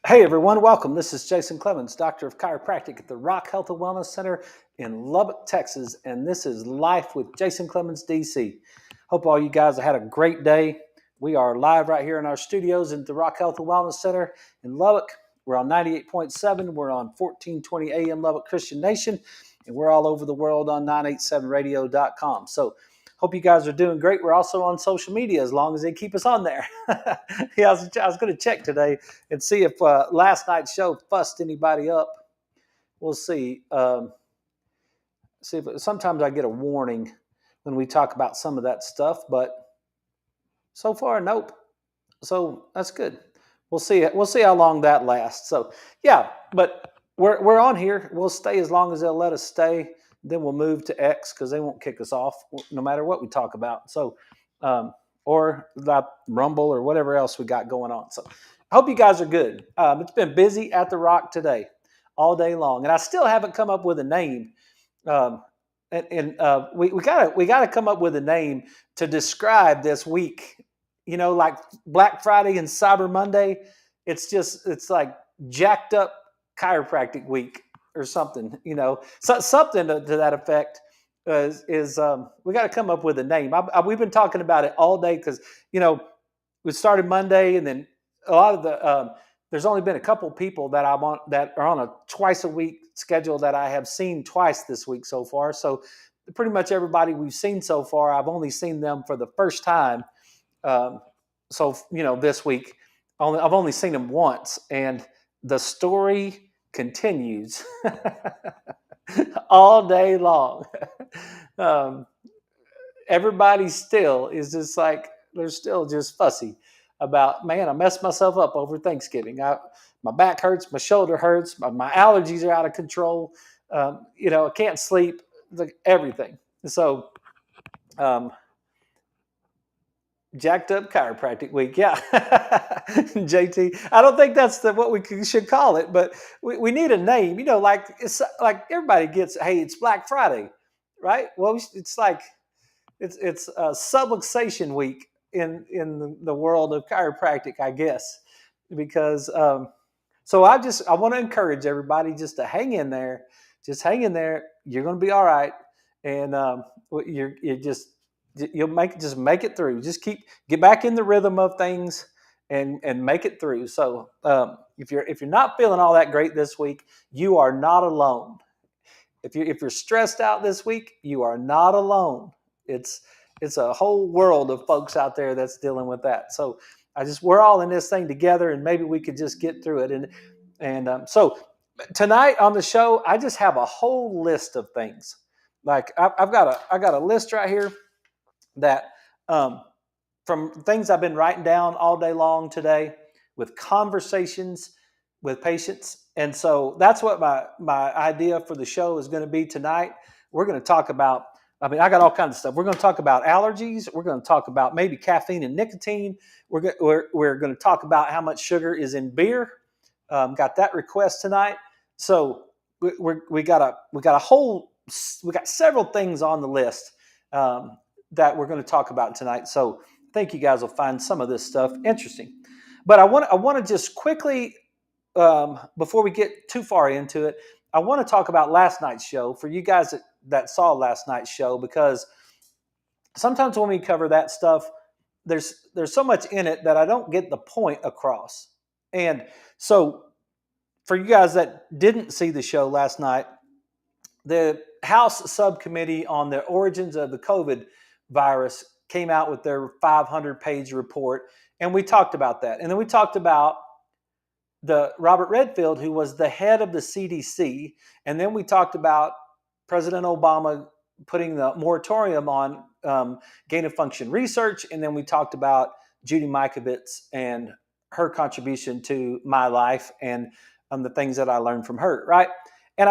Hey everyone, welcome. This is Jason Clemmons, Doctor of Chiropractic at the Rock Health and Wellness Center in Lubbock, Texas, and this is Life with Jason Clemmons, DC. Hope all you guys have had a great day. We are live right here in our studios at the Rock Health and Wellness Center in Lubbock. We're on 98.7. We're on 1420 AM Lubbock Christian Nation, and we're all over the world on 987radio.com. So hope you guys are doing great. We're also on social media as long as they keep us on there. Yeah, I was going to check today and see if last night's show fussed anybody up. We'll see. Sometimes I get a warning when we talk about some of that stuff, but so far, nope. So that's good. We'll see. We'll see how long that lasts. So yeah, but we're on here. We'll stay as long as they'll let us stay. Then we'll move to X because they won't kick us off no matter what we talk about. So, or that Rumble or whatever else we got going on. So I hope you guys are good. It's been busy at the Rock today, all day long, and I still haven't come up with a name. We gotta come up with a name to describe this week. You know, like Black Friday and Cyber Monday. It's like jacked up chiropractic week or something. You know, something to that effect. We got to come up with a name. We've been talking about it all day because we started Monday, and then a lot of the there's only been a couple people that that are on a twice a week schedule that I have seen twice this week so far. So pretty much everybody we've seen so far, I've only seen them for the first time. This week I've only seen them once, and the story continues all day long. Everybody still is just like, they're still just fussy about, man, I messed myself up over Thanksgiving. My back hurts, my shoulder hurts, my allergies are out of control. I can't sleep, like everything. So, jacked up chiropractic week, yeah. JT, I don't think that's what we should call it, but we need a name. Like it's like everybody gets, hey, it's Black Friday, right? Well, it's like it's subluxation week in the world of chiropractic, I guess, because so I want to encourage everybody just to hang in there. Just hang in there. You're going to be all right, and you'll make it through. Just get back in the rhythm of things and make it through. So if you're not feeling all that great this week, you are not alone. If you're stressed out this week, you are not alone. It's a whole world of folks out there that's dealing with that. So we're all in this thing together, and maybe we could just get through it. So tonight on the show, I just have a whole list of things. Like I got a list right here that from things I've been writing down all day long today with conversations with patients. And so that's what my idea for the show is going to be tonight. We're going to talk about, I got all kinds of stuff. We're going to talk about allergies. We're going to talk about maybe caffeine and nicotine. We're going to talk about how much sugar is in beer. Got that request tonight. So we got several things on the list that we're going to talk about tonight. So I think you guys will find some of this stuff interesting. But I want to just quickly, before we get too far into it, I want to talk about last night's show for you guys that saw last night's show, because sometimes when we cover that stuff, there's so much in it that I don't get the point across. And so for you guys that didn't see the show last night, the House subcommittee on the origins of the COVID virus came out with their 500-page report, and we talked about that. And then we talked about the Robert Redfield, who was the head of the CDC, and then we talked about President Obama putting the moratorium on gain-of-function research, and then we talked about Judy Mikovits and her contribution to my life and the things that I learned from her, right? And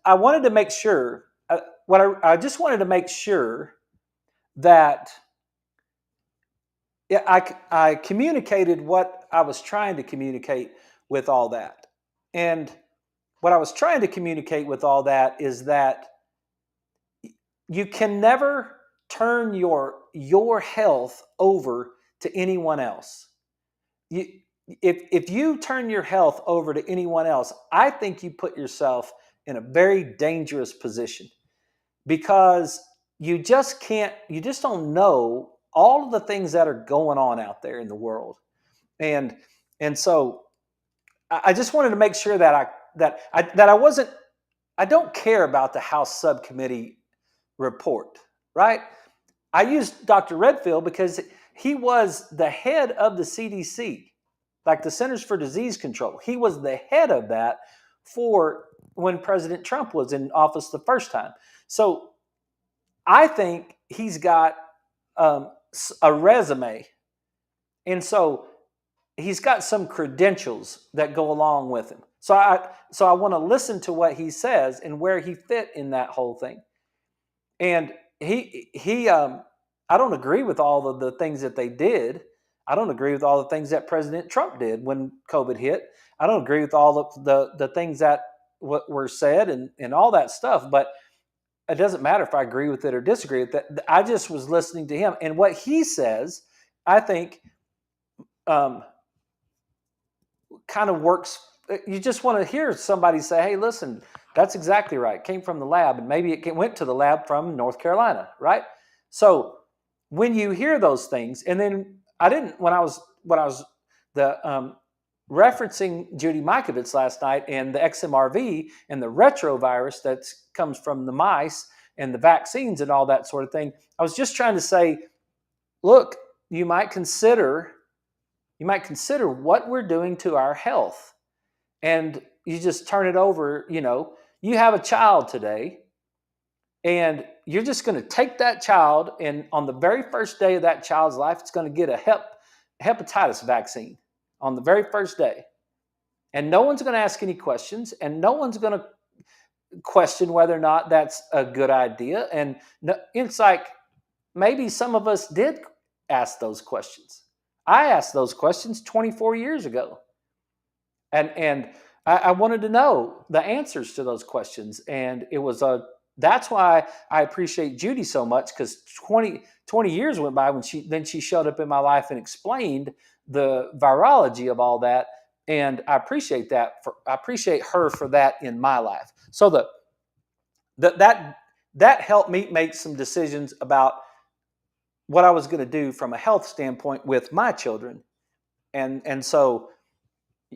I wanted to make sure, I just wanted to make sure that I communicated what I was trying to communicate with all that. And what I was trying to communicate with all that is that you can never turn your health over to anyone else. if you turn your health over to anyone else, I think you put yourself in a very dangerous position, because you just don't know all of the things that are going on out there in the world. And so I just wanted to make sure that I wasn't, I don't care about the House subcommittee report, right? I used Dr. Redfield because he was the head of the CDC, like the Centers for Disease Control. He was the head of that for when President Trump was in office the first time. So I think he's got a resume. And so he's got some credentials that go along with him. So I want to listen to what he says and where he fit in that whole thing. And he I don't agree with all of the things that they did. I don't agree with all the things that President Trump did when COVID hit. I don't agree with all of the things that were said and all that stuff. But it doesn't matter if I agree with it or disagree with it. I just was listening to him, and what he says, I think, kind of works. You just want to hear somebody say, "Hey, listen, that's exactly right. It came from the lab, and maybe it went to the lab from North Carolina, right?" So when you hear those things, and then I didn't when I was the referencing Judy Mikovits last night and the XMRV and the retrovirus that comes from the mice and the vaccines and all that sort of thing. I was just trying to say, look, you might consider what we're doing to our health. And you just turn it over. You have a child today, and you're just going to take that child, and on the very first day of that child's life, it's going to get a hepatitis vaccine on the very first day. And no one's going to ask any questions, and no one's going to question whether or not that's a good idea. And it's like, maybe some of us did ask those questions. I asked those questions 24 years ago. And I wanted to know the answers to those questions. And that's why I appreciate Judy so much, because 20 years went by when she showed up in my life and explained the virology of all that. And I appreciate that. I appreciate her for that in my life. So that helped me make some decisions about what I was going to do from a health standpoint with my children. And so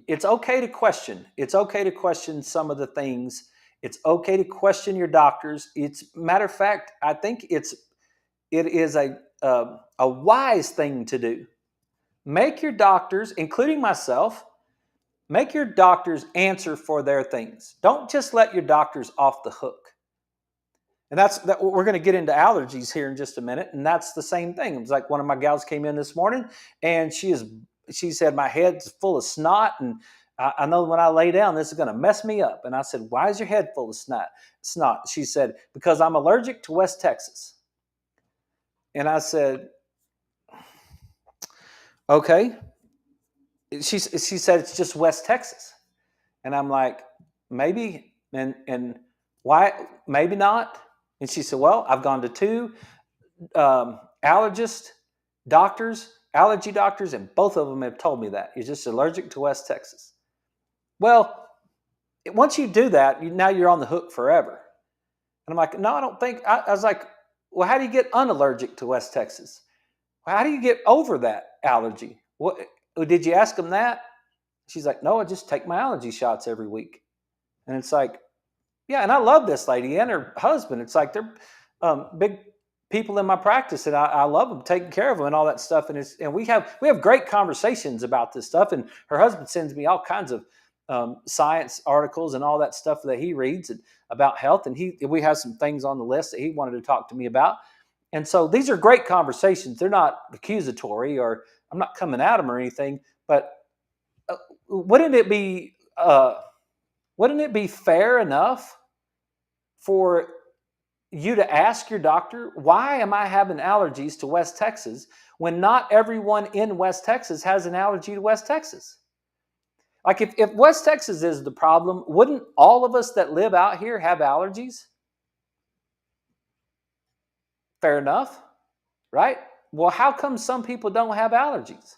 it's okay to question. It's okay to question some of the things. It's okay to question your doctors. Matter of fact, I think it is a wise thing to do. Make your doctors, including myself, make your doctors answer for their things. Don't just let your doctors off the hook. And we're going to get into allergies here in just a minute. And that's the same thing. It was like one of my gals came in this morning, and she said, my head's full of snot, and I know when I lay down, this is going to mess me up. And I said, why is your head full of snot? She said, because I'm allergic to West Texas. And I said, okay. She said, it's just West Texas. And I'm like, maybe, and why, maybe not. And she said, well, I've gone to 2 allergy doctors, and both of them have told me that you're just allergic to West Texas. Well, once you do that, now you're on the hook forever. And I'm like, no, I don't think. I was like, well, how do you get unallergic to West Texas? How do you get over that allergy? What, did you ask them that? She's like, no, I just take my allergy shots every week. And it's like, yeah, and I love this lady and her husband. It's like they're big people in my practice, and I love them, taking care of them and all that stuff. And we have great conversations about this stuff. And her husband sends me all kinds of science articles and all that stuff that he reads about health. And we have some things on the list that he wanted to talk to me about. And so these are great conversations. They're not accusatory, or I'm not coming at them or anything. But wouldn't it be fair enough for you to ask your doctor, why am I having allergies to West Texas, when not everyone in West Texas has an allergy to West Texas? Like if West Texas is the problem, wouldn't all of us that live out here have allergies? Fair enough, right? Well, how come some people don't have allergies?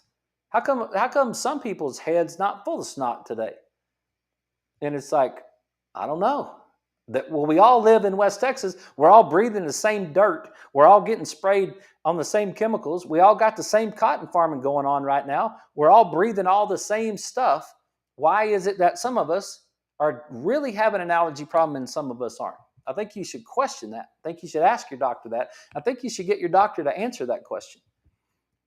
How come some people's heads not full of snot today? And it's like, I don't know. Well, we all live in West Texas. We're all breathing the same dirt. We're all getting sprayed on the same chemicals. We all got the same cotton farming going on right now. We're all breathing all the same stuff. Why is it that some of us are really having an allergy problem and some of us aren't? I think you should question that. I think you should ask your doctor that. I think you should get your doctor to answer that question.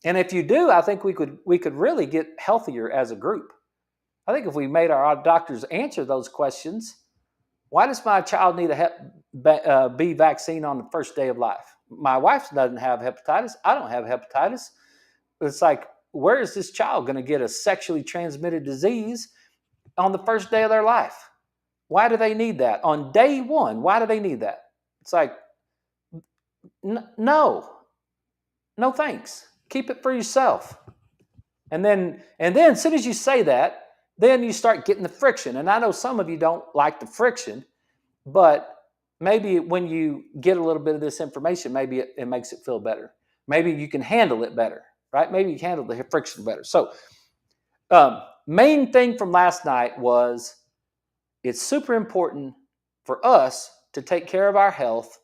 And if you do, I think we could really get healthier as a group. I think if we made our doctors answer those questions, why does my child need a Hep B vaccine on the first day of life? My wife doesn't have hepatitis. I don't have hepatitis. It's like, where is this child going to get a sexually transmitted disease on the first day of their life? Why do they need that? On day one, why do they need that? It's like, no thanks. Keep it for yourself. And then as soon as you say that, then you start getting the friction. And I know some of you don't like the friction, but maybe when you get a little bit of this information, maybe it makes it feel better. Maybe you can handle it better, right? Maybe you can handle the friction better. So main thing from last night was it's super important for us to take care of our health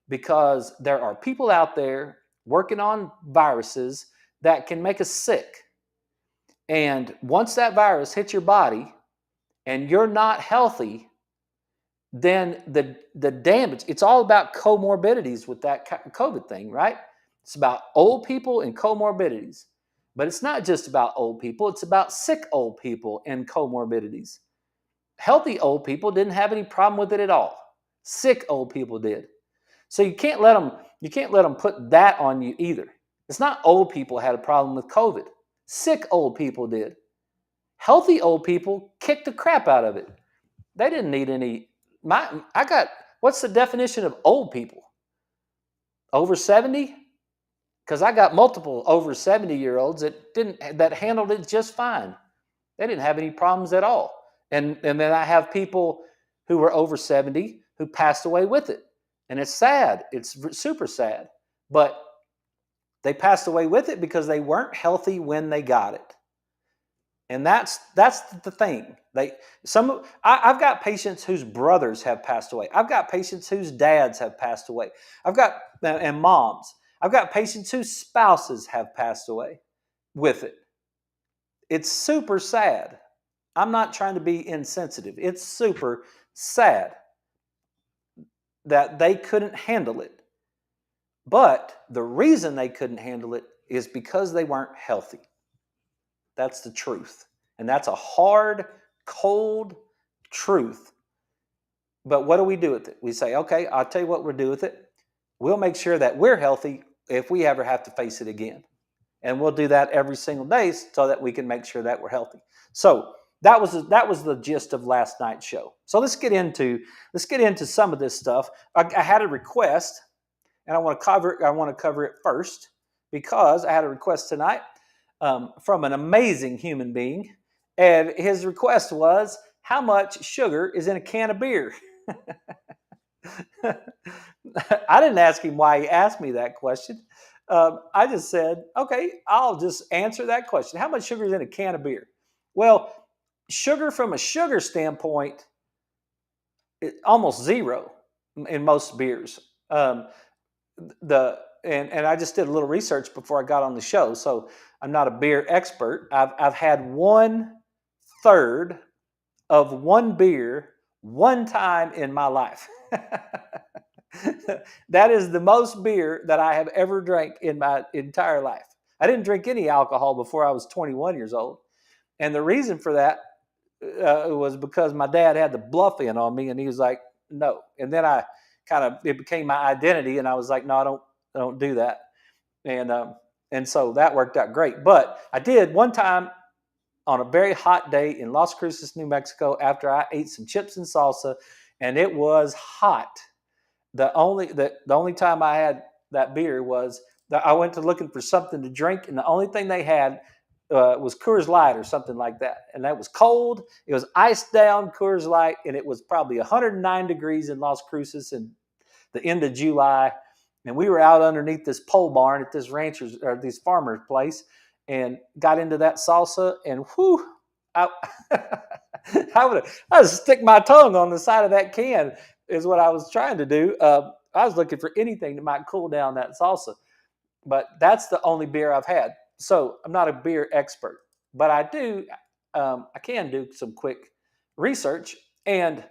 because there are people out there working on viruses that can make us sick. And once that virus hits your body and you're not healthy, then the damage, it's all about comorbidities with that COVID thing, right? It's about old people and comorbidities. But it's not just about old people, it's about sick old people and comorbidities. Healthy old people didn't have any problem with it at all. Sick old people did. So you can't let them put that on you either. It's not old people had a problem with COVID. Sick old people did. Healthy old people kicked the crap out of it. They didn't need any. What's the definition of old people? Over 70? Because I got multiple over 70-year-olds that handled it just fine. They didn't have any problems at all. And then I have people who were over 70 who passed away with it. And it's sad. It's super sad. But they passed away with it because they weren't healthy when they got it. And that's the thing. I've got patients whose brothers have passed away. I've got patients whose dads have passed away. And moms. I've got patients whose spouses have passed away with it. It's super sad. I'm not trying to be insensitive. It's super sad that they couldn't handle it. But the reason they couldn't handle it is because they weren't healthy. That's the truth. And that's a hard, cold truth. But what do we do with it? We say, okay, I'll tell you what we'll do with it. We'll make sure that we're healthy if we ever have to face it again. And we'll do that every single day so that we can make sure that we're healthy. So that was the gist of last night's show. So let's get into some of this stuff. I had a request, and I want to cover it first because I had a request tonight from an amazing human being, and his request was, how much sugar is in a can of beer? I didn't ask him why he asked me that question. I just said, okay, I'll just answer that question. How much sugar is in a can of beer? Well, sugar from a sugar standpoint, almost zero in most beers. And I just did a little research before I got on the show, so I'm not a beer expert. I've had 1/3 of one beer one time in my life. That is the most beer that I have ever drank in my entire life. I didn't drink any alcohol before I was 21 years old. And the reason for that was because my dad had the bluff in on me, and he was like, no. And then it became my identity, and I was like, no, I don't do that. And so that worked out great. But I did one time on a very hot day in Las Cruces, New Mexico, after I ate some chips and salsa, and it was hot. The only time I had that beer was that I went to looking for something to drink, and the only thing they had was Coors Light or something like that. And that was cold. It was iced down Coors Light, and it was probably 109 degrees in Las Cruces in the end of July. And we were out underneath this pole barn at this rancher's or this farmer's place. and got into that salsa, and whew, I, I would stick my tongue on the side of that can is what I was trying to do. I was looking for anything that might cool down that salsa, but that's the only beer I've had. So I'm not a beer expert, but I do. I can do some quick research, and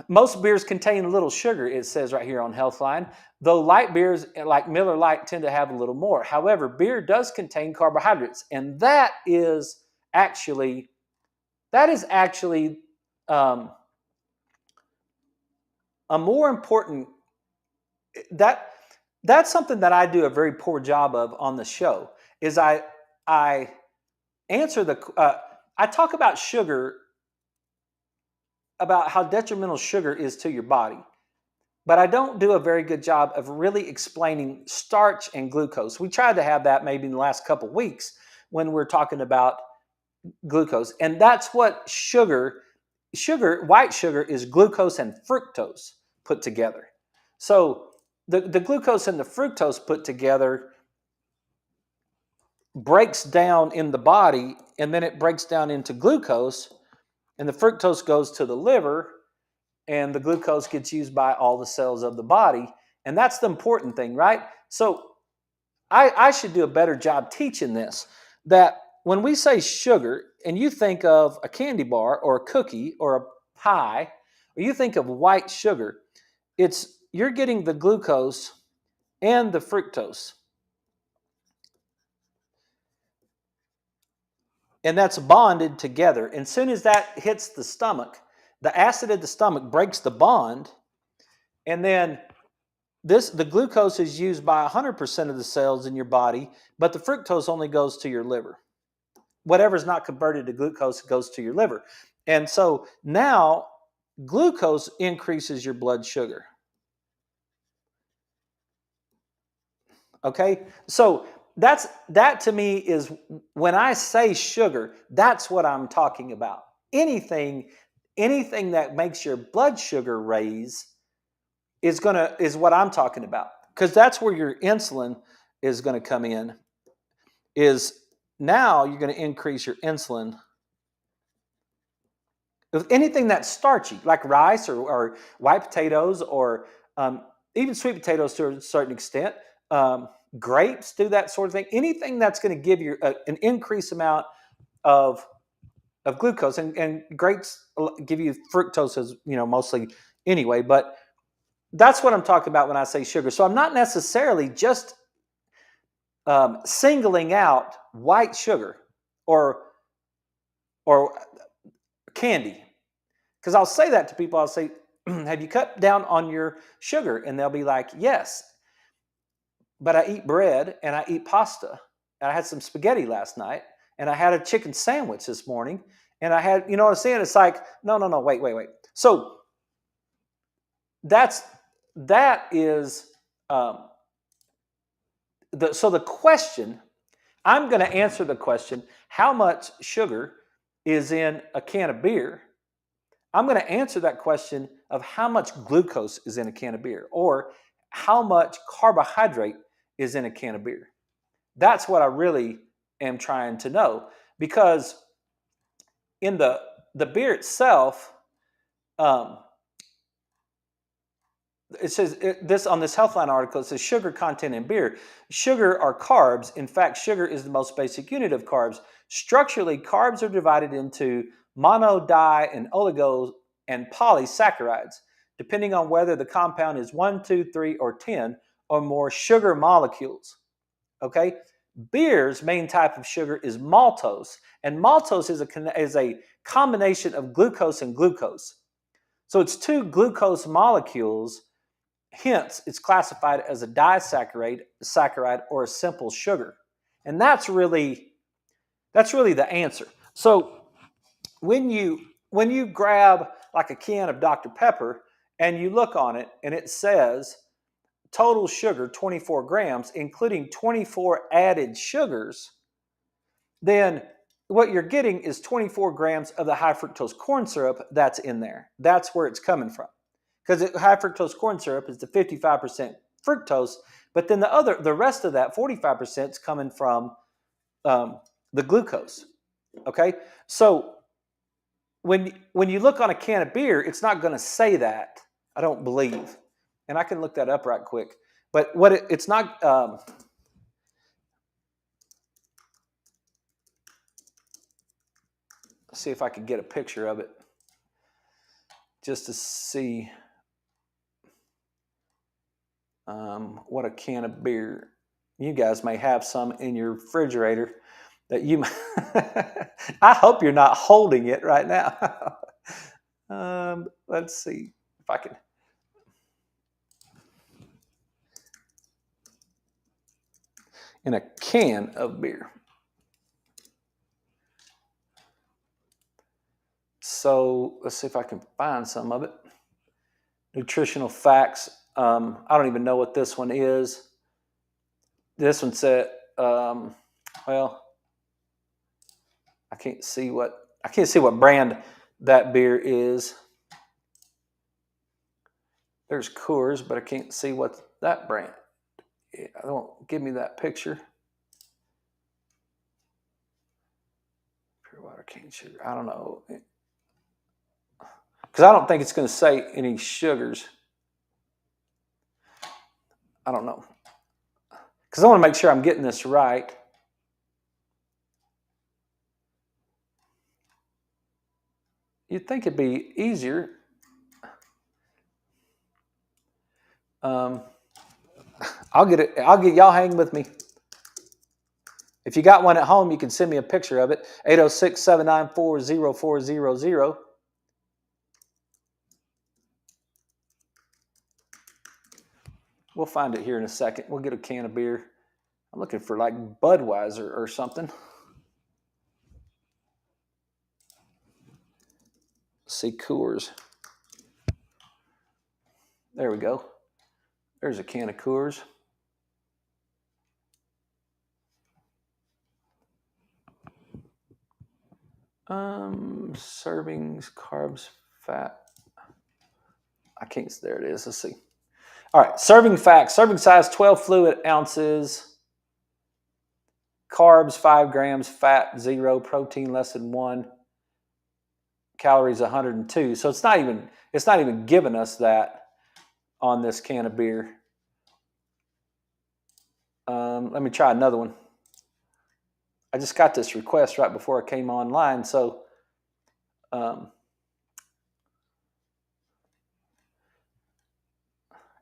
most beers contain a little sugar, it says right here on Healthline, though light beers like Miller Lite tend to have a little more. However, beer does contain carbohydrates, and actually that is actually um, a more important that that's something that I do a very poor job of on the show. Is I answer the I talk about sugar, about how detrimental sugar is to your body. But I don't do a very good job of really explaining starch and glucose. We tried to have that maybe in the last couple of weeks when we're talking about glucose. And that's what white sugar is glucose and fructose put together. So the glucose and the fructose put together breaks down in the body, and then it breaks down into glucose, and the fructose goes to the liver, and the glucose gets used by all the cells of the body. And that's the important thing, right? So I should do a better job teaching this, that when we say sugar and you think of a candy bar or a cookie or a pie, or you think of white sugar, you're getting the glucose and the fructose. And that's bonded together. And as soon as that hits the stomach, the acid of the stomach breaks the bond, and then the glucose is used by 100% of the cells in your body, but the fructose only goes to your liver. Whatever's not converted to glucose goes to your liver. And so now glucose increases your blood sugar. Okay? So that to me is, when I say sugar, that's what I'm talking about. Anything that makes your blood sugar raise is what I'm talking about, because that's where your insulin is going to come in. Is now you're going to increase your insulin with anything that's starchy, like rice or white potatoes, or even sweet potatoes to a certain extent. Grapes do that sort of thing. Anything that's going to give you an increased amount of glucose, and grapes give you fructose, as mostly anyway. But that's what I'm talking about when I say sugar. So I'm not necessarily just singling out white sugar or candy, because I'll say that to people. I'll say, have you cut down on your sugar? And they'll be like, yes, but I eat bread and I eat pasta. And I had some spaghetti last night, and I had a chicken sandwich this morning, and I had, what I'm saying? It's like, no, wait. So that is the question. I'm going to answer the question, how much sugar is in a can of beer? I'm going to answer that question of how much glucose is in a can of beer, or how much carbohydrate is in a can of beer. That's what I really am trying to know, because in the beer itself, it says this on this Healthline article. It says sugar content in beer. Sugar are carbs. In fact, sugar is the most basic unit of carbs. Structurally, carbs are divided into mono, di, and oligo and polysaccharides, depending on whether the compound is 1, 2, 3, or 10 or more sugar molecules. Okay? Beer's main type of sugar is maltose, and maltose is a combination of glucose and glucose. So it's two glucose molecules. Hence, it's classified as a disaccharide, or a simple sugar. And that's really the answer. So when you grab like a can of Dr. Pepper and you look on it and it says total sugar 24 grams, including 24 added sugars, then what you're getting is 24 grams of the high fructose corn syrup that's in there. That's where it's coming from. Because high fructose corn syrup is the 55% fructose, But then the rest of that 45% is coming from the glucose. Okay, so when you look on a can of beer, it's not going to say that. I don't believe, and I can look that up right quick. But what it's not. See if I can get a picture of it, just to see what a can of beer. You guys may have some in your refrigerator that you. I hope you're not holding it right now. Let's see if I can. In a can of beer. So let's see if I can find some of it. Nutritional facts. I don't even know what this one is. This one said, well, I can't see what brand that beer is. There's Coors, but I can't see what that brand. I don't give me that picture. Pure water, cane sugar. I don't know, because I don't think it's going to say any sugars. I don't know, because I want to make sure I'm getting this right. You'd think it'd be easier. I'll get it. Y'all hang with me. If you got one at home, you can send me a picture of it. 806-794-0400. We'll find it here in a second. We'll get a can of beer. I'm looking for like Budweiser or something. Let's see, Coors. There we go. There's a can of Coors. Servings, carbs, fat. I can't. There it is. Let's see. All right. Serving facts. Serving size 12 fluid ounces. Carbs 5 grams. Fat 0. Protein less than 1. Calories 102. So it's not even giving us that on this can of beer. Let me try another one. I just got this request right before I came online, so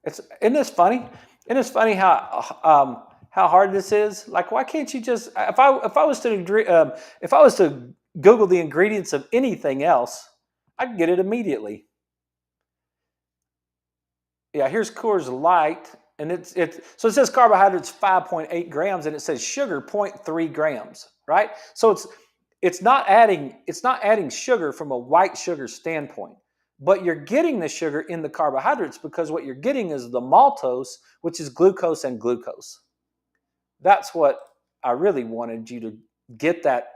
isn't this funny? Isn't this funny how hard this is? Like, why can't you just if I was to Google the ingredients of anything else, I'd get it immediately. Yeah, here's Coors Light, and so it says carbohydrates 5.8 grams, and it says sugar 0.3 grams, right? So it's not adding sugar from a white sugar standpoint, but you're getting the sugar in the carbohydrates because what you're getting is the maltose, which is glucose and glucose. That's what I really wanted you to get that,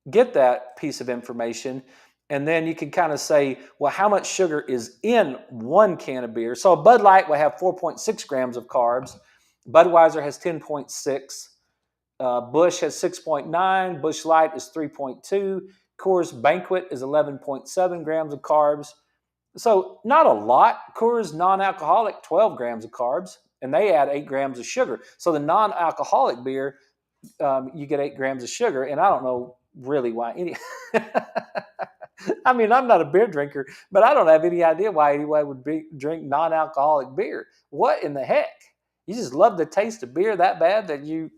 get that piece of information. And then you can kind of say, well, how much sugar is in one can of beer? So a Bud Light will have 4.6 grams of carbs. Budweiser has 10.6. Busch has 6.9. Busch Light is 3.2. Coors Banquet is 11.7 grams of carbs. So not a lot. Coors non-alcoholic, 12 grams of carbs, and they add 8 grams of sugar. So the non-alcoholic beer, you get 8 grams of sugar, and I don't know really why any... I mean, I'm not a beer drinker, but I don't have any idea why anyone would drink non-alcoholic beer. What in the heck? You just love the taste of beer that bad that you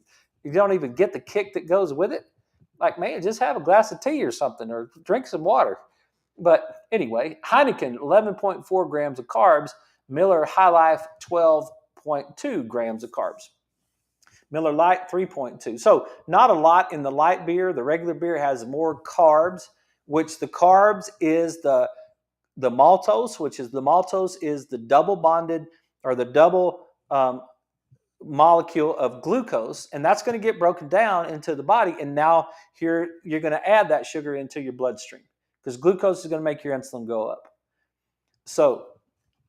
don't even get the kick that goes with it? Like, man, just have a glass of tea or something, or drink some water. But anyway, Heineken, 11.4 grams of carbs. Miller High Life, 12.2 grams of carbs. Miller Lite, 3.2. So not a lot in the light beer. The regular beer has more carbs, which the carbs is the maltose, which is the maltose is the double bonded or the double molecule of glucose, and that's going to get broken down into the body. And now here you're going to add that sugar into your bloodstream because glucose is going to make your insulin go up. So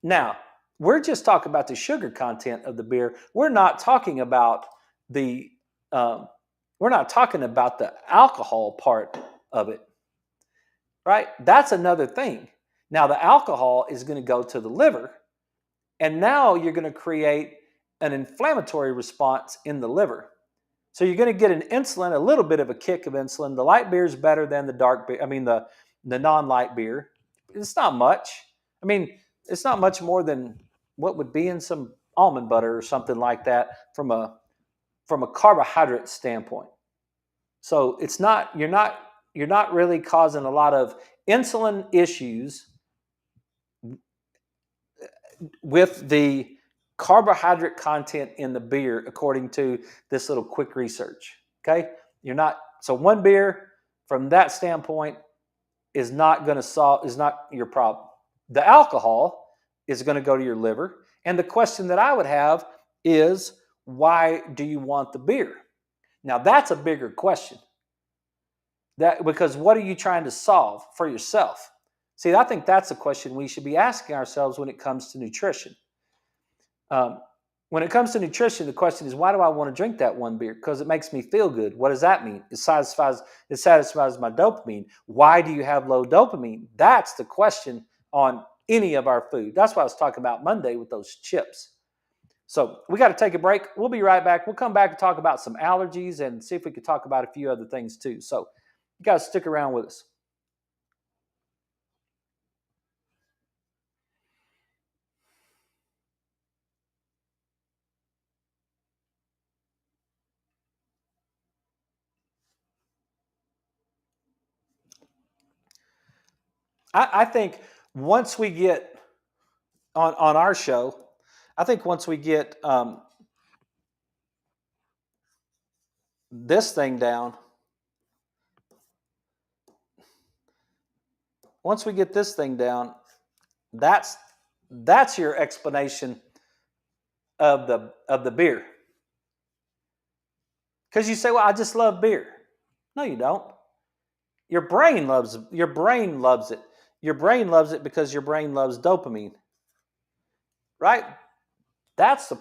now We're just talking about the sugar content of the beer. We're not talking about the um, we're not talking about the alcohol part of it, right? That's another thing. Now the alcohol is going to go to the liver, and now you're going to create an inflammatory response in the liver. So you're going to get an insulin, a little bit of a kick of insulin. The light beer is better than the dark beer. I mean the non-light beer. It's not much. I mean, it's not much more than what would be in some almond butter or something like that from a carbohydrate standpoint. So it's not you're not really causing a lot of insulin issues with the carbohydrate content in the beer, according to this little quick research. Okay, you're not so one beer from that standpoint is not going to solve is not your problem. The alcohol is going to go to your liver, and the question that I would have is, why do you want the beer? Now that's a bigger question. That because what are you trying to solve for yourself? See, I think that's a question we should be asking ourselves when it comes to nutrition. Um, when it comes to nutrition, the question is, why do I want to drink that one beer? Because it makes me feel good. What does that mean? It satisfies my dopamine. Why do you have low dopamine? That's the question on any of our food. That's what I was talking about Monday with those chips. So we got to take a break. We'll be right back. We'll come back and talk about some allergies and see if we could talk about a few other things too. So you guys stick around with us. I think once we get on our show, I think once we get this thing down, once we get this thing down, that's that's your explanation of the beer. Because you say, "Well, I just love beer." No, you don't. Your brain loves it. Your brain loves it because your brain loves dopamine, right? That's the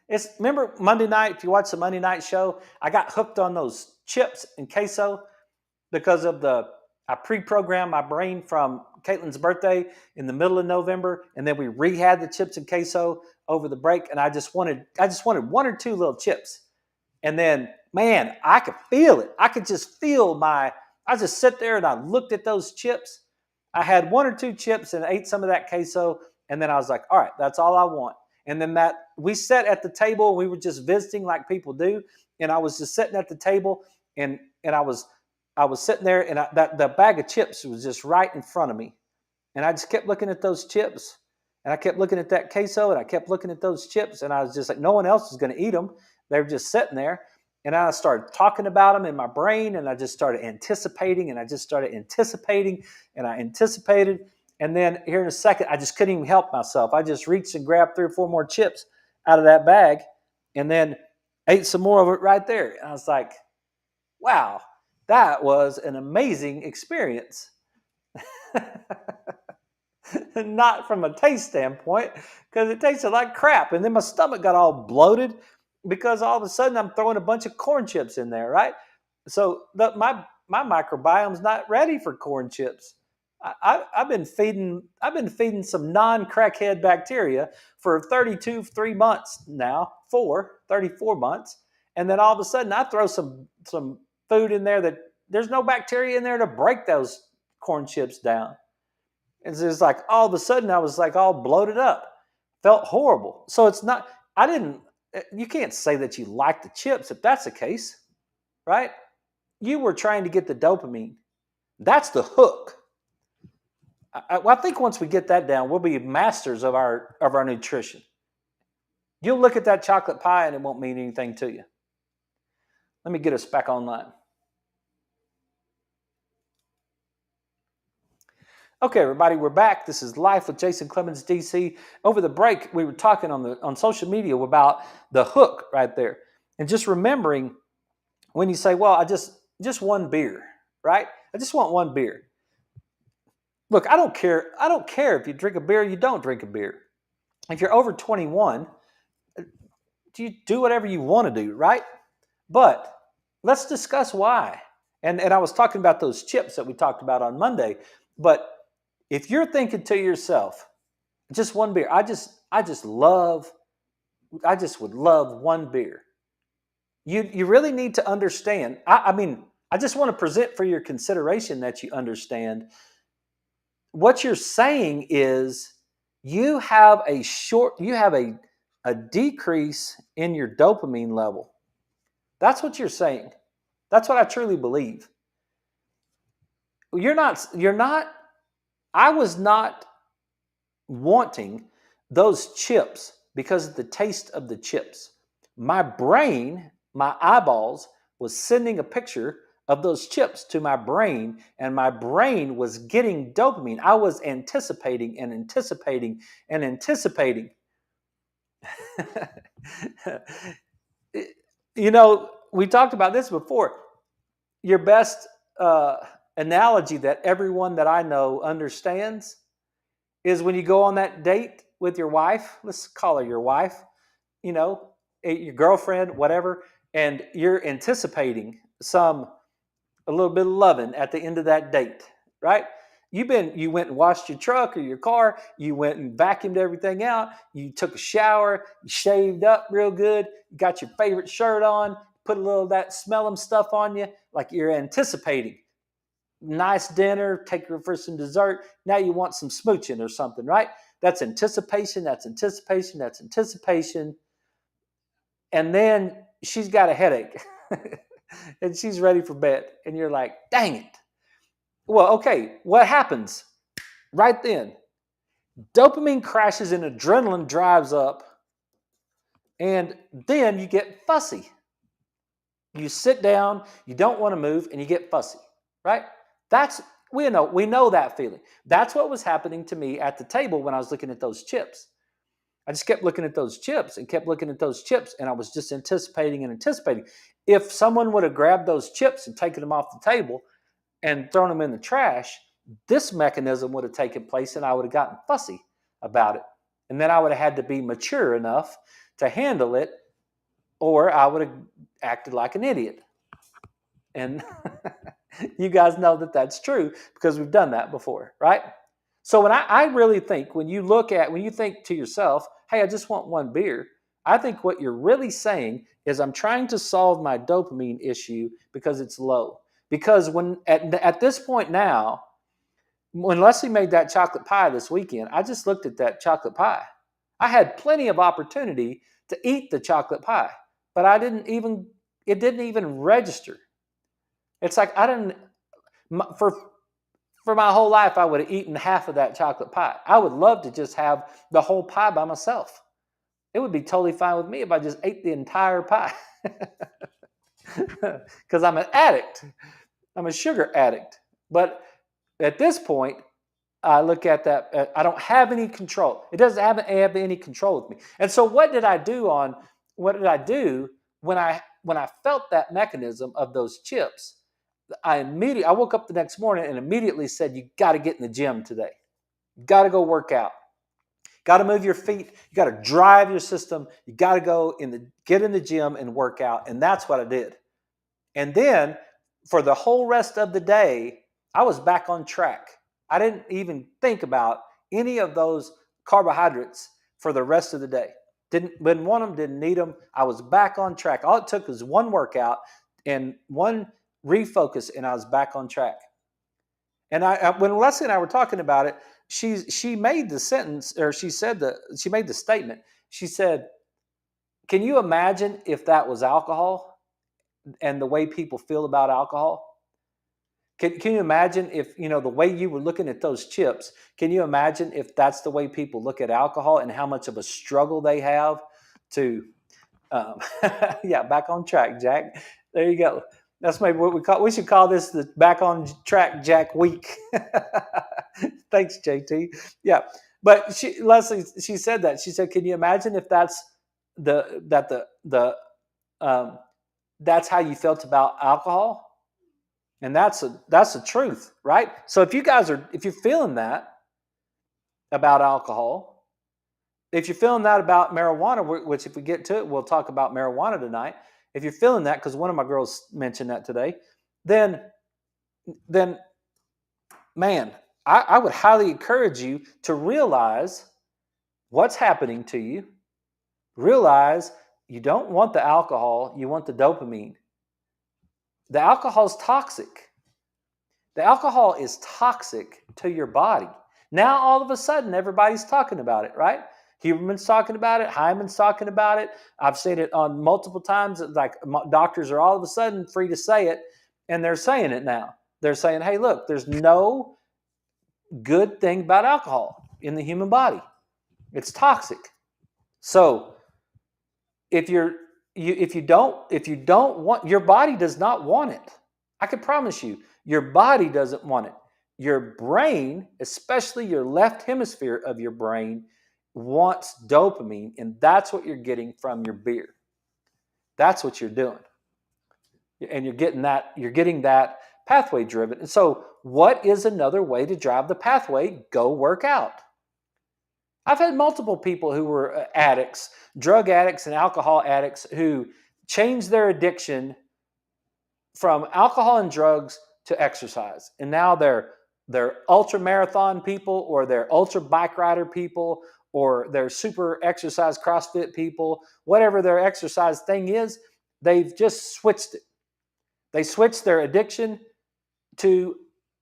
it's remember Monday night, if you watch the Monday night show, I got hooked on those chips and queso because of the I pre-programmed my brain from Caitlin's birthday in the middle of November, and then we rehad the chips and queso over the break, and I just wanted one or two little chips. And then, man, I could feel it. I could just feel I just sit there and I looked at those chips. I had one or two chips and ate some of that queso. And then I was like, all right, that's all I want. And then we sat at the table and we were just visiting like people do. And I was just sitting at the table and I was sitting there and that the bag of chips was just right in front of me. And I just kept looking at those chips. And I kept looking at that queso and I kept looking at those chips. And I was just like, no one else is going to eat them. They were just sitting there. And I started talking about them in my brain. And I just started anticipating. And I just started anticipating. And I anticipated. And then here in a second, I just couldn't even help myself. I just reached and grabbed 3 or 4 more chips out of that bag. And then ate some more of it right there. And I was like, wow, that was an amazing experience. Not from a taste standpoint, because it tasted like crap. And then my stomach got all bloated because all of a sudden I'm throwing a bunch of corn chips in there, right? So my microbiome's not ready for corn chips. I've been feeding some non-crackhead bacteria for 3 months now, 34 months, and then all of a sudden I throw some food in there that there's no bacteria in there to break those corn chips down. It's just like all of a sudden I was like all bloated up, felt horrible. So it's not. I didn't. You can't say that you like the chips if that's the case, right? You were trying to get the dopamine. That's the hook. I think once we get that down, we'll be masters of our nutrition. You'll look at that chocolate pie and it won't mean anything to you. Let me get us back online. Okay, everybody, we're back. This is Life with Jason Clemmons, DC. Over the break, we were talking on social media about the hook right there, and just remembering when you say, "Well, I just one beer," right? I just want one beer. Look, I don't care. I don't care if you drink a beer or you don't drink a beer. If you're over 21, you do whatever you want to do, right? But let's discuss why. And I was talking about those chips that we talked about on Monday. But if you're thinking to yourself, just one beer, I just would love one beer. You really need to understand. I mean, I just want to present for your consideration that you understand what you're saying is you have a decrease in your dopamine level. That's what you're saying. That's what I truly believe. You're not I was not wanting those chips because of the taste of the chips. My brain, my eyeballs was sending a picture of those chips to my brain, and my brain was getting dopamine. I was anticipating and anticipating and anticipating. We talked about this before. Your best analogy that everyone that I know understands is when you go on that date with your wife. Let's call her your wife, your girlfriend, whatever, and you're anticipating a little bit of loving at the end of that date, right? You went and washed your truck or your car, you went and vacuumed everything out, you took a shower, you shaved up real good, you got your favorite shirt on, put a little of that smell 'em stuff on you, like you're anticipating. Nice dinner, take her for some dessert. Now you want some smooching or something, right? That's anticipation, that's anticipation, that's anticipation. And then she's got a headache and she's ready for bed. And you're like, dang it. Well, okay, what happens right then? Dopamine crashes and adrenaline drives up, and then you get fussy. You sit down, you don't want to move, and you get fussy, right? That's we know that feeling. That's what was happening to me at the table when I was looking at those chips. I just kept looking at those chips and kept looking at those chips, and I was just anticipating and anticipating. If someone would have grabbed those chips and taken them off the table and thrown them in the trash, this mechanism would have taken place, and I would have gotten fussy about it. And then I would have had to be mature enough to handle it, or I would have acted like an idiot. And you guys know that that's true because we've done that before, right? So I really think when you think to yourself, hey, I just want one beer, I think what you're really saying is I'm trying to solve my dopamine issue because it's low. Because when at this point now, when Leslie made that chocolate pie this weekend, I just looked at that chocolate pie. I had plenty of opportunity to eat the chocolate pie, but it didn't even register. It's like I didn't, for my whole life, I would have eaten half of that chocolate pie. I would love to just have the whole pie by myself. It would be totally fine with me if I just ate the entire pie. Because I'm an addict. I'm a sugar addict. But at this point, I look at that. I don't have any control. It doesn't have any control with me. And so, what did I do when I felt that mechanism of those chips? I woke up the next morning and immediately said, "You got to get in the gym today. You got to go work out. Got to move your feet. You got to drive your system. You got to get in the gym and work out." And that's what I did. And then for the whole rest of the day, I was back on track. I didn't even think about any of those carbohydrates for the rest of the day. Didn't want them, didn't need them. I was back on track. All it took was one workout and one refocus, and I was back on track. And when Leslie and I were talking about it, she made the sentence, or she made the statement. She said, "Can you imagine if that was alcohol and the way people feel about alcohol? Can you imagine if, the way you were looking at those chips, can you imagine if that's the way people look at alcohol and how much of a struggle they have to, yeah, back on track, Jack. There you go. That's maybe what we should call this the Back on Track Jack week." Thanks, JT. Yeah. But Leslie, she said that. She said, "Can you imagine if that's that's how you felt about alcohol?" And that's the truth, right? So if you're feeling that about alcohol, if you're feeling that about marijuana, which if we get to it, we'll talk about marijuana tonight. If you're feeling that, because one of my girls mentioned that today, then then man, I would highly encourage you to realize what's happening to you. Realize you don't want the alcohol, you want the dopamine. The alcohol is toxic. The alcohol is toxic to your body. Now, all of a sudden, everybody's talking about it, right? Huberman's talking about it. Hyman's talking about it. I've seen it on multiple times. Like doctors are all of a sudden free to say it, and they're saying it now. They're saying, hey, look, there's no good thing about alcohol in the human body. It's toxic. So if you don't want, your body does not want it. I can promise you, your body doesn't want it. Your brain, especially your left hemisphere of your brain, wants dopamine, and that's what you're getting from your beer. That's what you're doing. And you're getting that pathway driven. And so, what is another way to drive the pathway? Go work out. I've had multiple people who were addicts, drug addicts and alcohol addicts, who changed their addiction from alcohol and drugs to exercise. And now they're ultra marathon people, or they're ultra bike rider people, or they're super exercise CrossFit people. Whatever their exercise thing is, they've just switched it. They switched their addiction to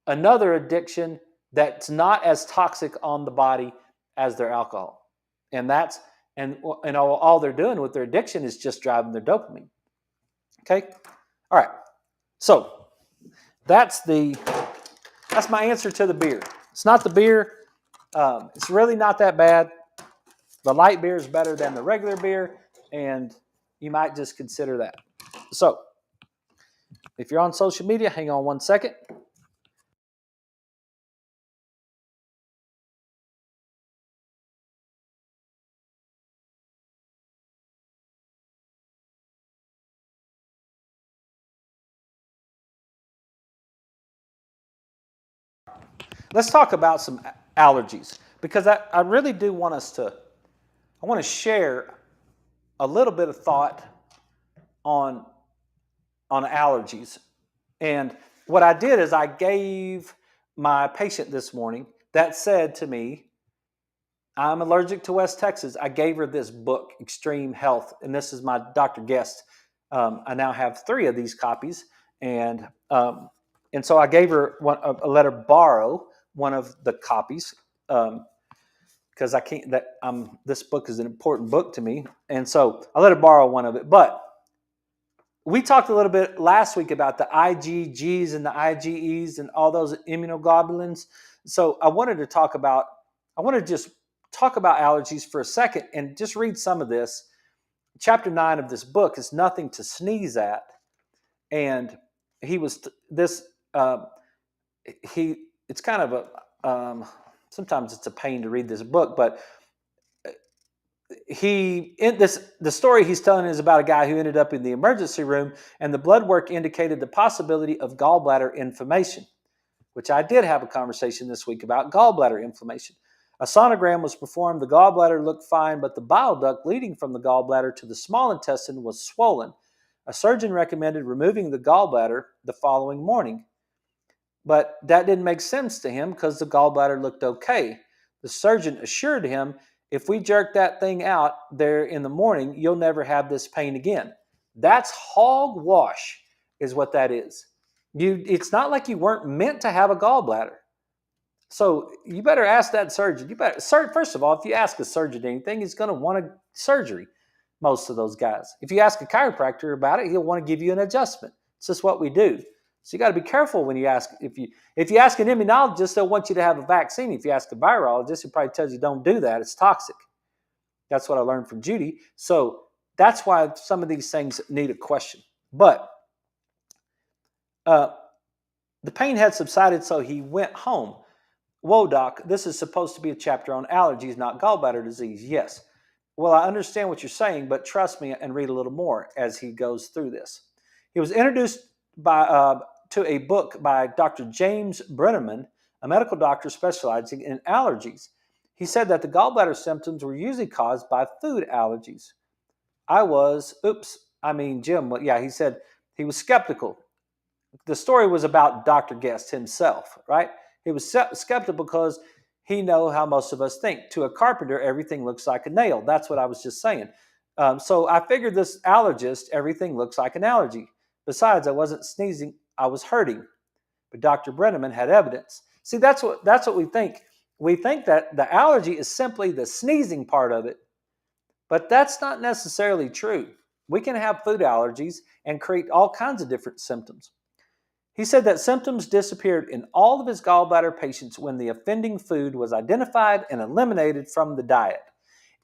another addiction that's not as toxic on the body as their alcohol. And that's and all they're doing with their addiction is just driving their dopamine. Okay? All right. So that's my answer to the beer. It's not the beer. It's really not that bad. The light beer is better than the regular beer, and you might just consider that. So if you're on social media, hang on one second. Let's talk about some allergies, because I really do want to share a little bit of thought on allergies. And what I did is I gave my patient this morning that said to me, I'm allergic to West Texas. I gave her this book, Extreme Health, and this is my Dr. Guest. I now have 3 of these copies, and so I gave her let her borrow one of the copies, because I can't. This book is an important book to me, and so I let her borrow one of it. But we talked a little bit last week about the IgGs and the IgEs and all those immunoglobulins. So I wanted to just talk about allergies for a second and just read some of this. Chapter 9 of this book is nothing to sneeze at. And it's kind of sometimes it's a pain to read this book, but the story he's telling is about a guy who ended up in the emergency room, and the blood work indicated the possibility of gallbladder inflammation, which I did have a conversation this week about gallbladder inflammation. A sonogram was performed. The gallbladder looked fine, but the bile duct leading from the gallbladder to the small intestine was swollen. A surgeon recommended removing the gallbladder the following morning, but that didn't make sense to him because the gallbladder looked okay. The surgeon assured him, if we jerk that thing out there in the morning, you'll never have this pain again. That's hogwash, is what that is. It's not like you weren't meant to have a gallbladder. So you better ask that surgeon. First of all, if you ask a surgeon anything, he's going to want a surgery, most of those guys. If you ask a chiropractor about it, he'll want to give you an adjustment. It's just what we do. So you got to be careful when you ask. If you ask an immunologist, they'll want you to have a vaccine. If you ask a virologist, he probably tells you don't do that. It's toxic. That's what I learned from Judy. So that's why some of these things need a question. But the pain had subsided, so he went home. Whoa, doc, this is supposed to be a chapter on allergies, not gallbladder disease. Yes. Well, I understand what you're saying, but trust me and read a little more as he goes through this. He was introduced to a book by Dr. James Brenneman, a medical doctor specializing in allergies. He said that the gallbladder symptoms were usually caused by food allergies. Jim, yeah, he said he was skeptical. The story was about Dr. Guest himself, right? He was skeptical because he know how most of us think. To a carpenter, everything looks like a nail. That's what I was just saying. So I figured this allergist, everything looks like an allergy. Besides, I wasn't sneezing, I was hurting. But Dr. Brenneman had evidence. See, that's what we think. We think that the allergy is simply the sneezing part of it, but that's not necessarily true. We can have food allergies and create all kinds of different symptoms. He said that symptoms disappeared in all of his gallbladder patients when the offending food was identified and eliminated from the diet,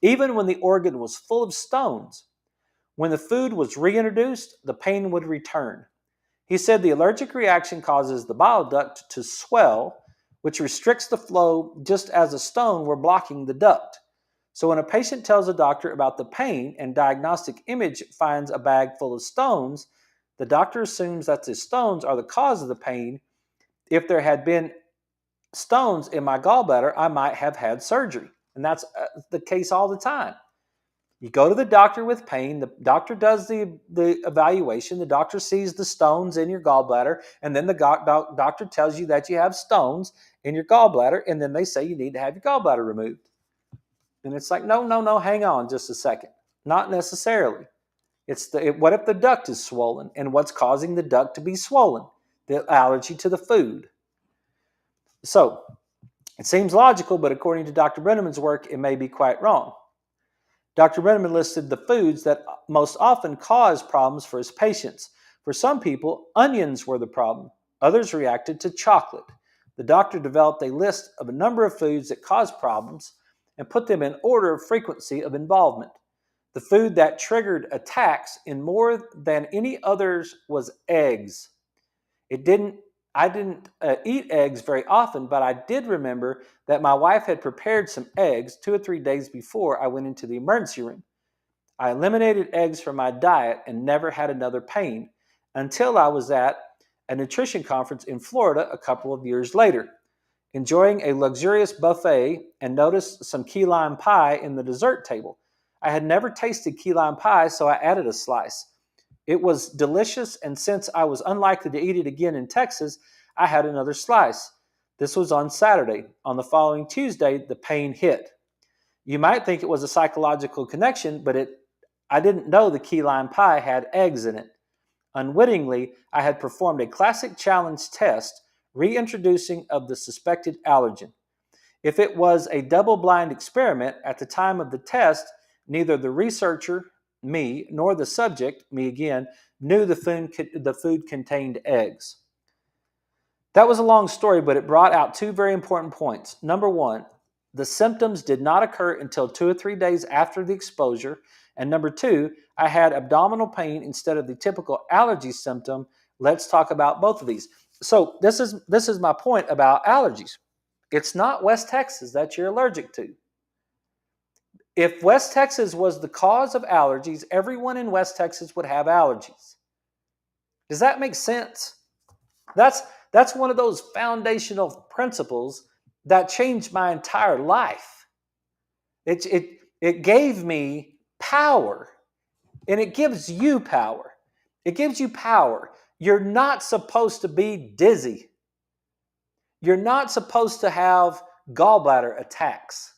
even when the organ was full of stones. When the food was reintroduced, the pain would return. He said the allergic reaction causes the bile duct to swell, which restricts the flow just as a stone were blocking the duct. So when a patient tells a doctor about the pain and diagnostic image finds a bag full of stones, the doctor assumes that the stones are the cause of the pain. If there had been stones in my gallbladder, I might have had surgery. And that's the case all the time. You go to the doctor with pain, the doctor does the evaluation, the doctor sees the stones in your gallbladder, and then the doctor tells you that you have stones in your gallbladder, and then they say you need to have your gallbladder removed. And it's like, no, hang on just a second. Not necessarily. What if the duct is swollen? And what's causing the duct to be swollen? The allergy to the food. So, it seems logical, but according to Dr. Brenneman's work, it may be quite wrong. Dr. Brenneman listed the foods that most often cause problems for his patients. For some people, onions were the problem. Others reacted to chocolate. The doctor developed a list of a number of foods that cause problems and put them in order of frequency of involvement. The food that triggered attacks in more than any others was eggs. I didn't eat eggs very often, but I did remember that my wife had prepared some eggs 2 or 3 days before I went into the emergency room. I eliminated eggs from my diet and never had another pain until I was at a nutrition conference in Florida a couple of years later, enjoying a luxurious buffet and noticed some key lime pie in the dessert table. I had never tasted key lime pie, so I added a slice. It was delicious, and since I was unlikely to eat it again in Texas, I had another slice. This was on Saturday. On the following Tuesday, the pain hit. You might think it was a psychological connection, but I didn't know the key lime pie had eggs in it. Unwittingly, I had performed a classic challenge test, reintroducing of the suspected allergen. If it was a double-blind experiment, at the time of the test, neither the researcher, me, nor the subject, me again, knew the food contained eggs. That was a long story, but it brought out 2 very important points. Number 1, the symptoms did not occur until 2 or 3 days after the exposure. And number 2, I had abdominal pain instead of the typical allergy symptom. Let's talk about both of these. So this is my point about allergies. It's not West Texas that you're allergic to. If West Texas was the cause of allergies, everyone in West Texas would have allergies. Does that make sense? That's one of those foundational principles that changed my entire life. It gave me power, and it gives you power. It gives you power. You're not supposed to be dizzy. You're not supposed to have gallbladder attacks.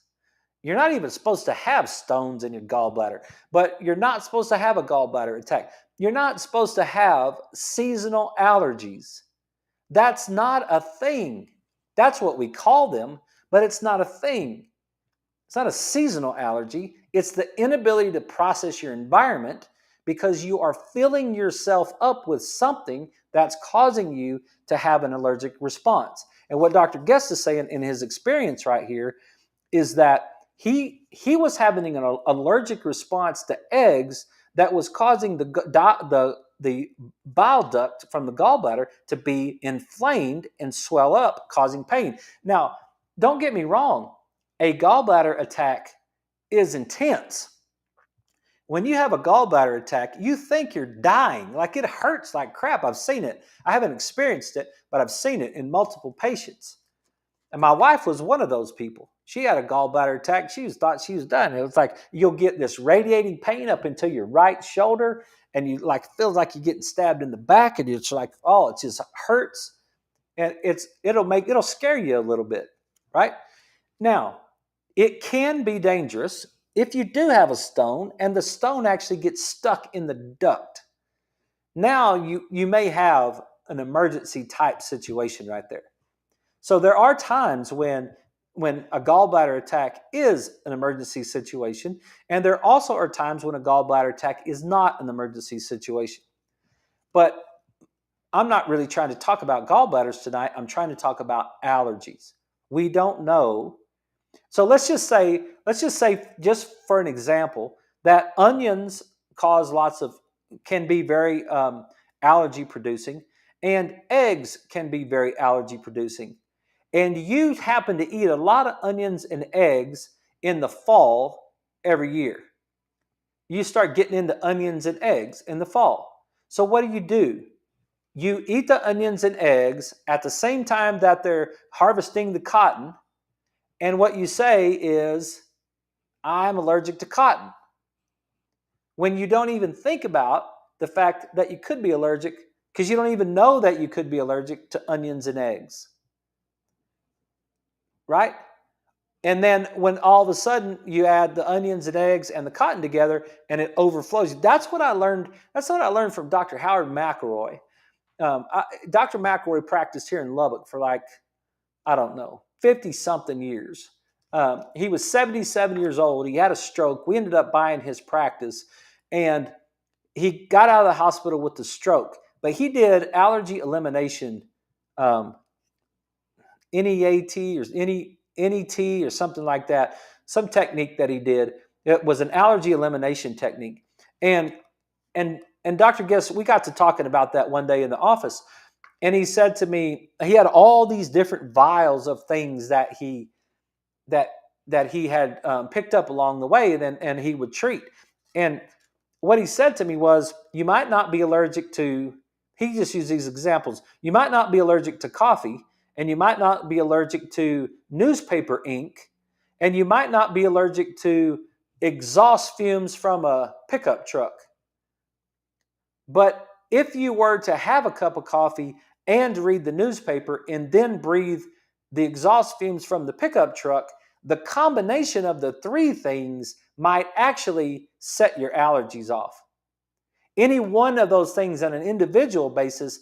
You're not even supposed to have stones in your gallbladder, but you're not supposed to have a gallbladder attack. You're not supposed to have seasonal allergies. That's not a thing. That's what we call them, but it's not a thing. It's not a seasonal allergy. It's the inability to process your environment because you are filling yourself up with something that's causing you to have an allergic response. And what Dr. Guest is saying in his experience right here is that he was having an allergic response to eggs that was causing the bile duct from the gallbladder to be inflamed and swell up, causing pain. Now, don't get me wrong. A gallbladder attack is intense. When you have a gallbladder attack, you think you're dying. Like it hurts like crap. I've seen it. I haven't experienced it, but I've seen it in multiple patients. And my wife was one of those people. She had a gallbladder attack. Thought she was done. It was like you'll get this radiating pain up into your right shoulder, and you like feels like you're getting stabbed in the back, and it's like, oh, it just hurts, and it'll scare you a little bit, right? Now, it can be dangerous if you do have a stone, and the stone actually gets stuck in the duct. Now you may have an emergency type situation right there. So there are times when a gallbladder attack is an emergency situation, and there also are times when a gallbladder attack is not an emergency situation. But I'm not really trying to talk about gallbladders tonight. I'm trying to talk about allergies. We don't know. So just for an example, that onions can be very allergy producing, and eggs can be very allergy producing. And you happen to eat a lot of onions and eggs in the fall every year. You start getting into onions and eggs in the fall. So what do? You eat the onions and eggs at the same time that they're harvesting the cotton, and what you say is, I'm allergic to cotton. When you don't even think about the fact that you could be allergic, because you don't even know that you could be allergic to onions and eggs. Right? And then when all of a sudden you add the onions and eggs and the cotton together and it overflows. That's what I learned. That's what I learned from Dr. Howard McElroy. Dr. McElroy practiced here in Lubbock for like, I don't know, 50 something years. He was 77 years old. He had a stroke. We ended up buying his practice, and he got out of the hospital with the stroke. But he did allergy elimination, NEAT or NET or something like that, some technique that he did. It was an allergy elimination technique. And Dr. Guest, we got to talking about that one day in the office. And he said to me, he had all these different vials of things that he had picked up along the way, and he would treat. And what he said to me was, you might not be allergic to, he just used these examples. You might not be allergic to coffee, and you might not be allergic to newspaper ink, and you might not be allergic to exhaust fumes from a pickup truck. But if you were to have a cup of coffee and read the newspaper and then breathe the exhaust fumes from the pickup truck, the combination of the three things might actually set your allergies off. Any one of those things on an individual basis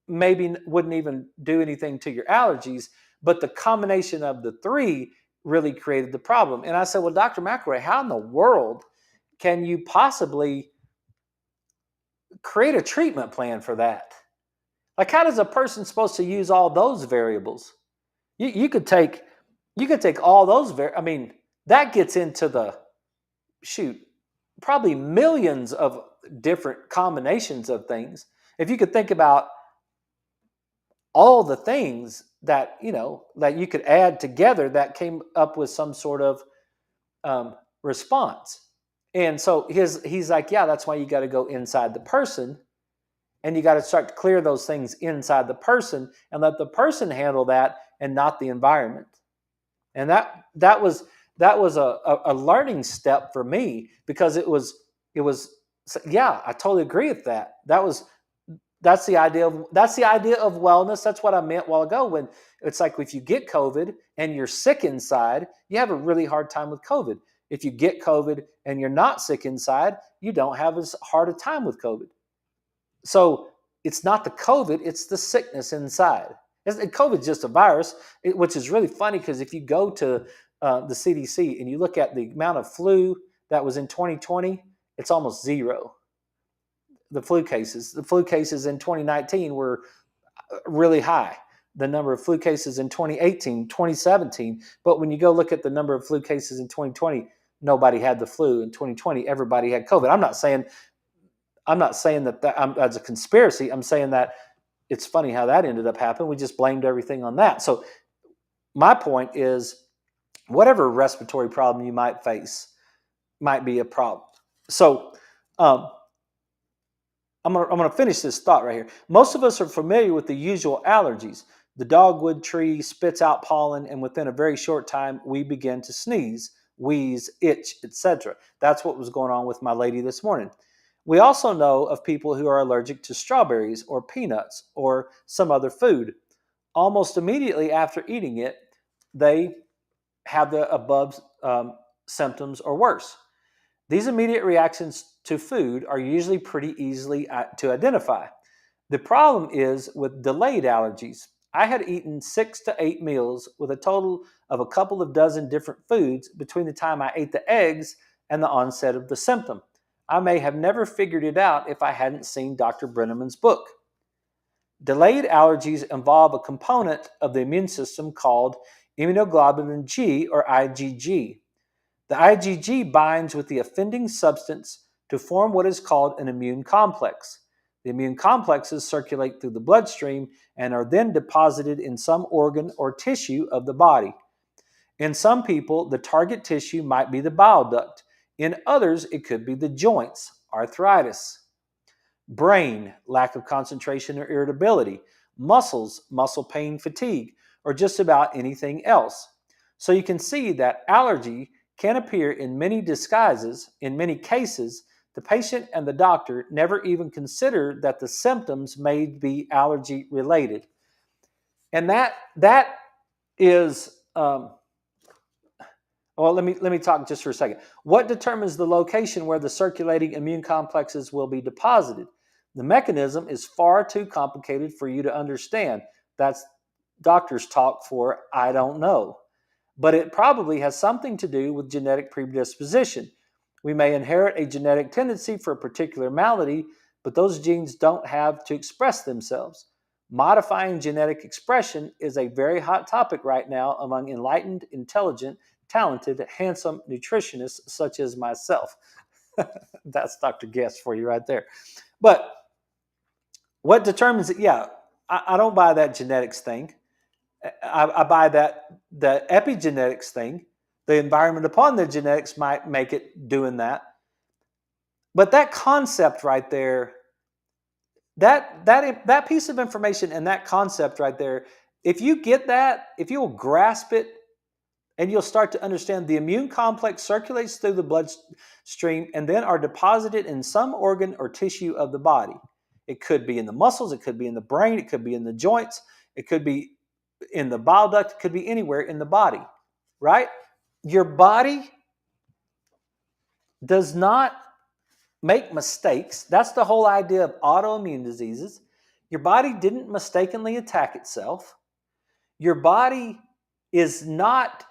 maybe wouldn't even do anything to your allergies, but the combination of the three really created the problem. And I said, well, Dr. McElroy, how in the world can you possibly create a treatment plan for that? Like, how does a person supposed to use all those variables? You could take all those that gets into the probably millions of different combinations of things. If you could think about all the things that that you could add together that came up with some sort of response. And so he's like, yeah, that's why you got to go inside the person, and you got to start to clear those things inside the person and let the person handle that and not the environment. And that was a learning step for me, because it was yeah, I totally agree with that. That's the idea of wellness. That's what I meant a while ago, when it's like, if you get COVID and you're sick inside, you have a really hard time with COVID. If you get COVID and you're not sick inside, you don't have as hard a time with COVID. So it's not the COVID, it's the sickness inside. COVID is just a virus, which is really funny, because if you go to the CDC and you look at the amount of flu that was in 2020, it's almost zero. The flu cases in 2019 were really high. The number of flu cases in 2018, 2017. But when you go look at the number of flu cases in 2020, nobody had the flu. In 2020, everybody had COVID. I'm not saying that that's a conspiracy. I'm saying that it's funny how that ended up happening. We just blamed everything on that. So my point is, whatever respiratory problem you might face might be a problem. So I'm going to finish this thought right here. Most of us are familiar with the usual allergies. The dogwood tree spits out pollen, and within a very short time, we begin to sneeze, wheeze, itch, etc. That's what was going on with my lady this morning. We also know of people who are allergic to strawberries or peanuts or some other food. Almost immediately after eating it, they have the above symptoms or worse. These immediate reactions to food are usually pretty easily to identify. The problem is with delayed allergies. I had eaten 6 to 8 meals with a total of a couple of dozen different foods between the time I ate the eggs and the onset of the symptom. I may have never figured it out if I hadn't seen Dr. Brenneman's book. Delayed allergies involve a component of the immune system called immunoglobulin G or IgG. The IgG binds with the offending substance to form what is called an immune complex. The immune complexes circulate through the bloodstream and are then deposited in some organ or tissue of the body. In some people, the target tissue might be the bile duct. In others, it could be the joints, arthritis. Brain, lack of concentration or irritability. Muscles, muscle pain, fatigue, or just about anything else. So you can see that allergy can appear in many disguises. In many cases, the patient and the doctor never even consider that the symptoms may be allergy related. And that is well, let me talk just for a second. What determines the location where the circulating immune complexes will be deposited? The mechanism is far too complicated for you to understand. That's doctor's talk for I don't know. But it probably has something to do with genetic predisposition. We may inherit a genetic tendency for a particular malady, but those genes don't have to express themselves. Modifying genetic expression is a very hot topic right now among enlightened, intelligent, talented, handsome nutritionists such as myself. That's Dr. Guest for you right there. But what determines it? Yeah, I don't buy that genetics thing. I buy that the epigenetics thing. The environment upon the genetics might make it doing that. But that concept right there, that piece of information and that concept right there, if you get that, if you'll grasp it, and you'll start to understand the immune complex circulates through the bloodstream and then are deposited in some organ or tissue of the body. It could be in the muscles, it could be in the brain, it could be in the joints, it could be in the bile duct, it could be anywhere in the body, right? Your body does not make mistakes. That's the whole idea of autoimmune diseases. Your body didn't mistakenly attack itself. Your body is not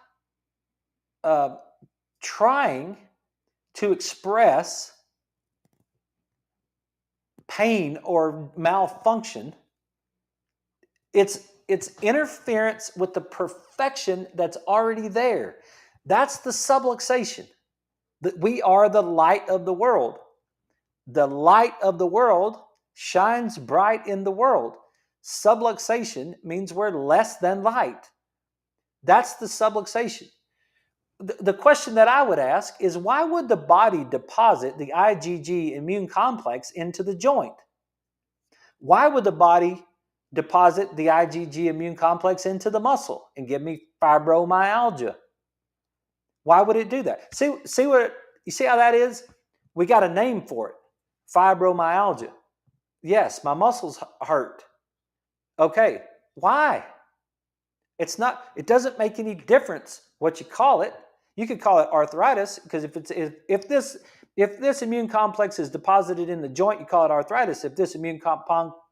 trying to express pain or malfunction. It's interference with the perfection that's already there. That's the subluxation. That we are the light of the world. The light of the world shines bright in the world. Subluxation means we're less than light. That's the subluxation. The question that I would ask is, why would the body deposit the IgG immune complex into the joint? Why would the body deposit the IgG immune complex into the muscle and give me fibromyalgia? Why would it do that? You see how that is? We got a name for it. Fibromyalgia. Yes, my muscles hurt. Okay, why? It doesn't make any difference what you call it. You could call it arthritis, because if this immune complex is deposited in the joint, you call it arthritis. If this immune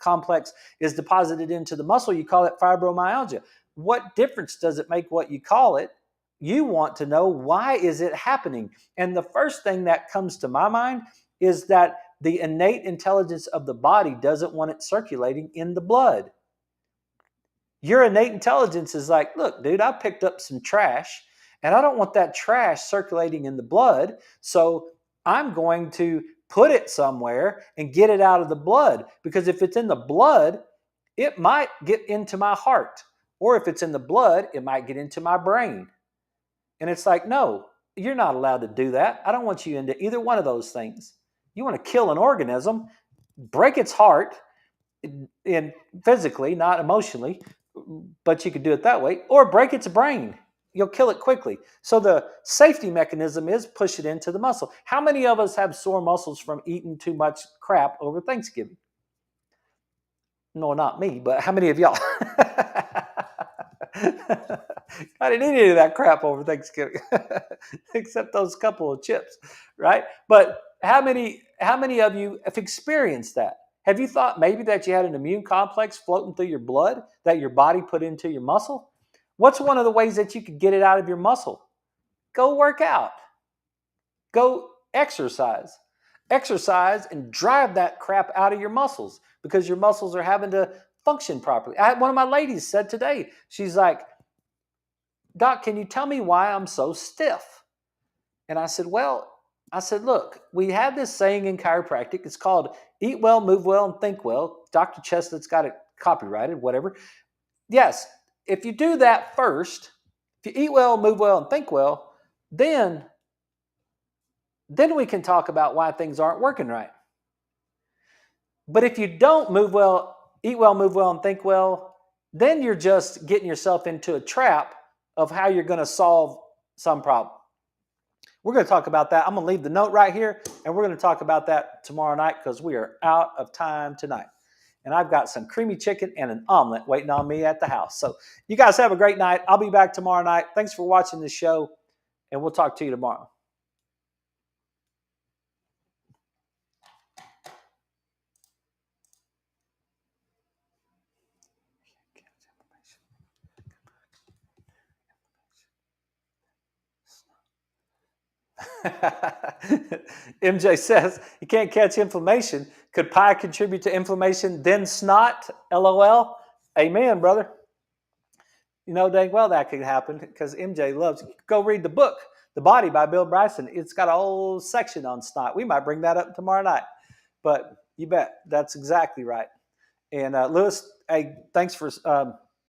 complex is deposited into the muscle, you call it fibromyalgia. What difference does it make what you call it? You want to know, why is it happening? And the first thing that comes to my mind is that the innate intelligence of the body doesn't want it circulating in the blood. Your innate intelligence is like, look, dude, I picked up some trash, and I don't want that trash circulating in the blood, so I'm going to put it somewhere and get it out of the blood, because if it's in the blood, it might get into my heart. Or if it's in the blood, it might get into my brain. And it's like, no, you're not allowed to do that. I don't want you into either one of those things. You want to kill an organism, break its heart, and physically, not emotionally, but you could do it that way, or break its brain. You'll kill it quickly. So the safety mechanism is push it into the muscle. How many of us have sore muscles from eating too much crap over Thanksgiving? No, not me, but how many of y'all? I didn't eat any of that crap over Thanksgiving, except those couple of chips, right? But how many of you have experienced that? Have you thought maybe that you had an immune complex floating through your blood that your body put into your muscle? What's one of the ways that you could get it out of your muscle? Go work out. Go exercise. Exercise and drive that crap out of your muscles because your muscles are having to function properly. One of my ladies said today, she's like, Doc, can you tell me why I'm so stiff? And I said, look, we have this saying in chiropractic. It's called eat well, move well, and think well. Dr. Chestnut's got it copyrighted, whatever. Yes, if you do that first, if you eat well, move well, and think well, then we can talk about why things aren't working right. But if you don't move well, eat well, move well, and think well, then you're just getting yourself into a trap of how you're going to solve some problem. We're going to talk about that. I'm going to leave the note right here, and we're going to talk about that tomorrow night because we are out of time tonight. And I've got some creamy chicken and an omelet waiting on me at the house. So you guys have a great night. I'll be back tomorrow night. Thanks for watching this show, and we'll talk to you tomorrow. MJ says, you can't catch inflammation. Could pie contribute to inflammation, then snot? LOL. Amen, brother. You know dang well that could happen because MJ loves it. Go read the book, The Body by Bill Bryson. It's got a whole section on snot. We might bring that up tomorrow night. But you bet. That's exactly right. And Lewis, hey, thanks for